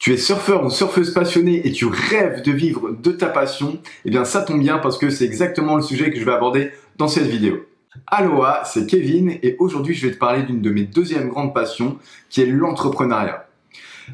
Tu es surfeur ou surfeuse passionnée et tu rêves de vivre de ta passion, eh bien ça tombe bien parce que c'est exactement le sujet que je vais aborder dans cette vidéo. Aloha, c'est Kevin et aujourd'hui je vais te parler d'une de mes deuxièmes grandes passions qui est l'entrepreneuriat.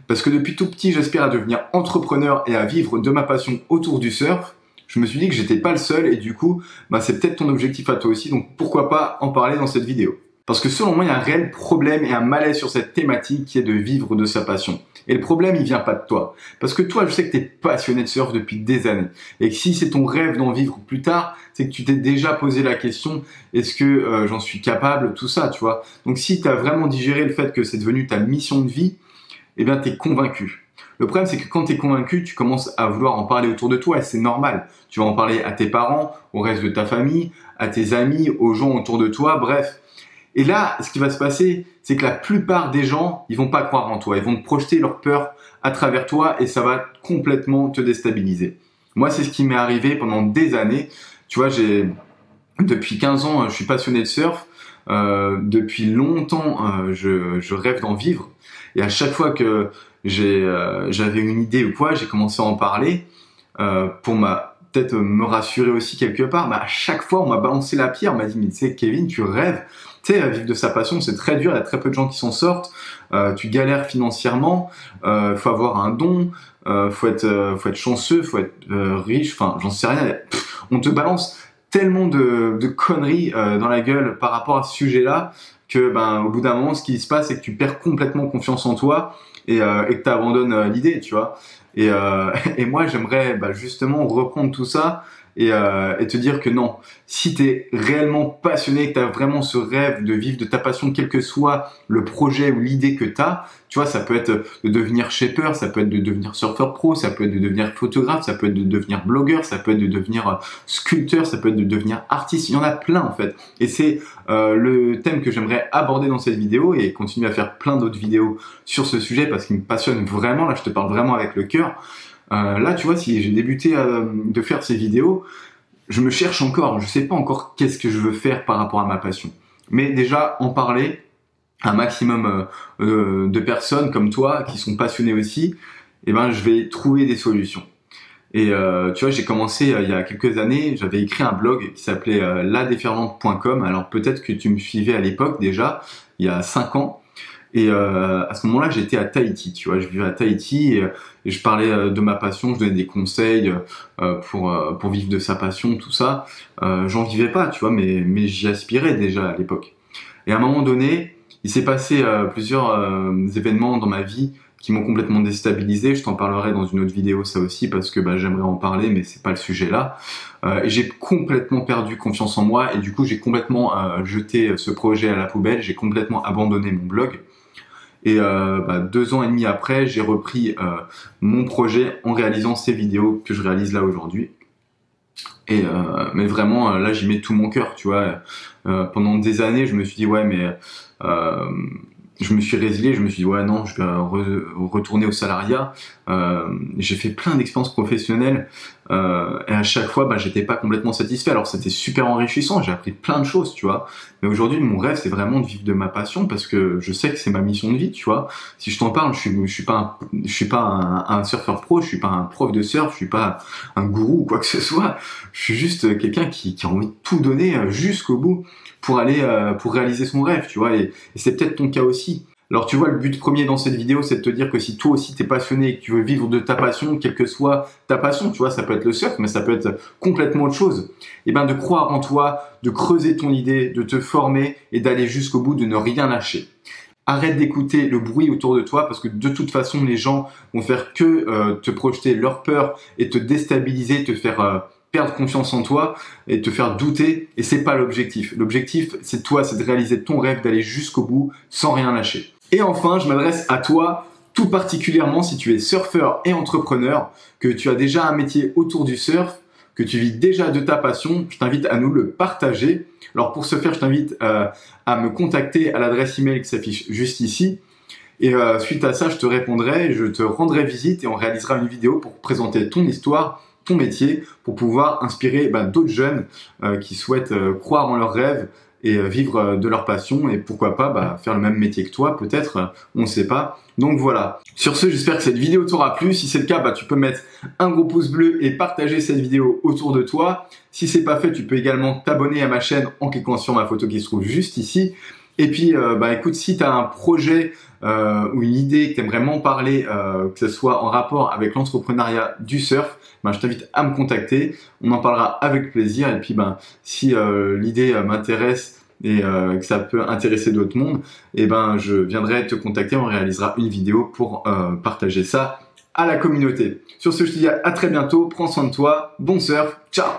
Parce que depuis tout petit j'aspire à devenir entrepreneur et à vivre de ma passion autour du surf. Je me suis dit que j'étais pas le seul et du coup c'est peut-être ton objectif à toi aussi, donc pourquoi pas en parler dans cette vidéo. Parce que selon moi, il y a un réel problème et un malaise sur cette thématique qui est de vivre de sa passion. Et le problème, il vient pas de toi. Parce que toi, je sais que tu es passionné de surf depuis des années. Et que si c'est ton rêve d'en vivre plus tard, c'est que tu t'es déjà posé la question, est-ce que j'en suis capable, tout ça, tu vois. Donc si tu as vraiment digéré le fait que c'est devenu ta mission de vie, eh bien, tu es convaincu. Le problème, c'est que quand tu es convaincu, tu commences à vouloir en parler autour de toi et c'est normal. Tu vas en parler à tes parents, au reste de ta famille, à tes amis, aux gens autour de toi, bref. Et là, ce qui va se passer, c'est que la plupart des gens, ils vont pas croire en toi. Ils vont te projeter leur peur à travers toi et ça va complètement te déstabiliser. Moi, c'est ce qui m'est arrivé pendant des années. Tu vois, depuis 15 ans, je suis passionné de surf. Depuis longtemps, je rêve d'en vivre. Et à chaque fois que j'avais une idée ou quoi, j'ai commencé à en parler pour peut-être me rassurer aussi quelque part. À chaque fois, on m'a balancé la pierre. On m'a dit, mais tu sais, Kevin, tu rêves. Tu sais, vivre de sa passion, c'est très dur. Il y a très peu de gens qui s'en sortent. Tu galères financièrement. Faut avoir un don. Faut être chanceux. Faut être riche. Enfin, j'en sais rien. On te balance tellement de conneries dans la gueule par rapport à ce sujet-là que, au bout d'un moment, ce qui se passe, c'est que tu perds complètement confiance en toi et que tu abandonnes l'idée, tu vois. Et moi, j'aimerais justement reprendre tout ça et te dire que non, si tu es réellement passionné, que tu as vraiment ce rêve de vivre de ta passion, quel que soit le projet ou l'idée que tu as, tu vois, ça peut être de devenir shaper, ça peut être de devenir surfeur pro, ça peut être de devenir photographe, ça peut être de devenir blogueur, ça peut être de devenir sculpteur, ça peut être de devenir artiste, il y en a plein en fait. Et c'est le thème que j'aimerais aborder dans cette vidéo et continuer à faire plein d'autres vidéos sur ce sujet parce qu'il me passionne vraiment, là je te parle vraiment avec le cœur. Là, tu vois, si j'ai débuté de faire ces vidéos, je me cherche encore. Je sais pas encore qu'est-ce que je veux faire par rapport à ma passion. Mais déjà, en parler à un maximum de personnes comme toi qui sont passionnées aussi, je vais trouver des solutions. Et tu vois, j'ai commencé il y a quelques années, j'avais écrit un blog qui s'appelait ladéferlante.com. Alors peut-être que tu me suivais à l'époque déjà, il y a 5 ans. Et à ce moment-là, j'étais à Tahiti, tu vois, je vivais à Tahiti et je parlais de ma passion, je donnais des conseils pour vivre de sa passion, tout ça. J'en vivais pas, tu vois, mais j'y aspirais déjà à l'époque. Et à un moment donné, il s'est passé plusieurs événements dans ma vie qui m'ont complètement déstabilisé. Je t'en parlerai dans une autre vidéo, ça aussi, parce que j'aimerais en parler, mais c'est pas le sujet là. Et j'ai complètement perdu confiance en moi et du coup, j'ai complètement jeté ce projet à la poubelle. J'ai complètement abandonné mon blog. Et 2 ans et demi après, j'ai repris mon projet en réalisant ces vidéos que je réalise là aujourd'hui. Et mais vraiment, là, j'y mets tout mon cœur, tu vois. Pendant des années, je me suis dit ouais, mais je me suis résilié, je me suis dit ouais non, je vais retourner au salariat. J'ai fait plein d'expériences professionnelles et à chaque fois j'étais pas complètement satisfait. Alors c'était super enrichissant, j'ai appris plein de choses, tu vois. Mais aujourd'hui mon rêve c'est vraiment de vivre de ma passion parce que je sais que c'est ma mission de vie, tu vois. Si je t'en parle, je suis pas un surfeur pro, je suis pas un prof de surf, je suis pas un gourou ou quoi que ce soit. Je suis juste quelqu'un qui a envie de tout donner jusqu'au bout pour réaliser son rêve, tu vois, et c'est peut-être ton cas aussi. Alors tu vois, le but premier dans cette vidéo, c'est de te dire que si toi aussi t'es passionné et que tu veux vivre de ta passion, quelle que soit ta passion, tu vois, ça peut être le surf, mais ça peut être complètement autre chose, et de croire en toi, de creuser ton idée, de te former et d'aller jusqu'au bout, de ne rien lâcher. Arrête d'écouter le bruit autour de toi parce que de toute façon, les gens vont faire que te projeter leur peur et te déstabiliser, te faire perdre confiance en toi et te faire douter, et c'est pas l'objectif. L'objectif, c'est toi, c'est de réaliser ton rêve, d'aller jusqu'au bout sans rien lâcher. Et enfin, je m'adresse à toi, tout particulièrement si tu es surfeur et entrepreneur, que tu as déjà un métier autour du surf, que tu vis déjà de ta passion, je t'invite à nous le partager. Alors pour ce faire, je t'invite à me contacter à l'adresse email qui s'affiche juste ici. Et suite à ça, je te répondrai, je te rendrai visite et on réalisera une vidéo pour présenter ton histoire, ton métier, pour pouvoir inspirer d'autres jeunes qui souhaitent croire en leurs rêves et vivre de leur passion et pourquoi pas faire le même métier que toi peut-être, on ne sait pas. Donc voilà. Sur ce, j'espère que cette vidéo t'aura plu. Si c'est le cas, tu peux mettre un gros pouce bleu et partager cette vidéo autour de toi. Si c'est pas fait, tu peux également t'abonner à ma chaîne en cliquant sur ma photo qui se trouve juste ici. Et puis, écoute, si tu as un projet ou une idée que tu aimerais m'en parler, que ce soit en rapport avec l'entrepreneuriat du surf, je t'invite à me contacter. On en parlera avec plaisir. Et puis, si l'idée m'intéresse et que ça peut intéresser d'autres mondes, je viendrai te contacter. On réalisera une vidéo pour partager ça à la communauté. Sur ce, je te dis à très bientôt. Prends soin de toi. Bon surf. Ciao!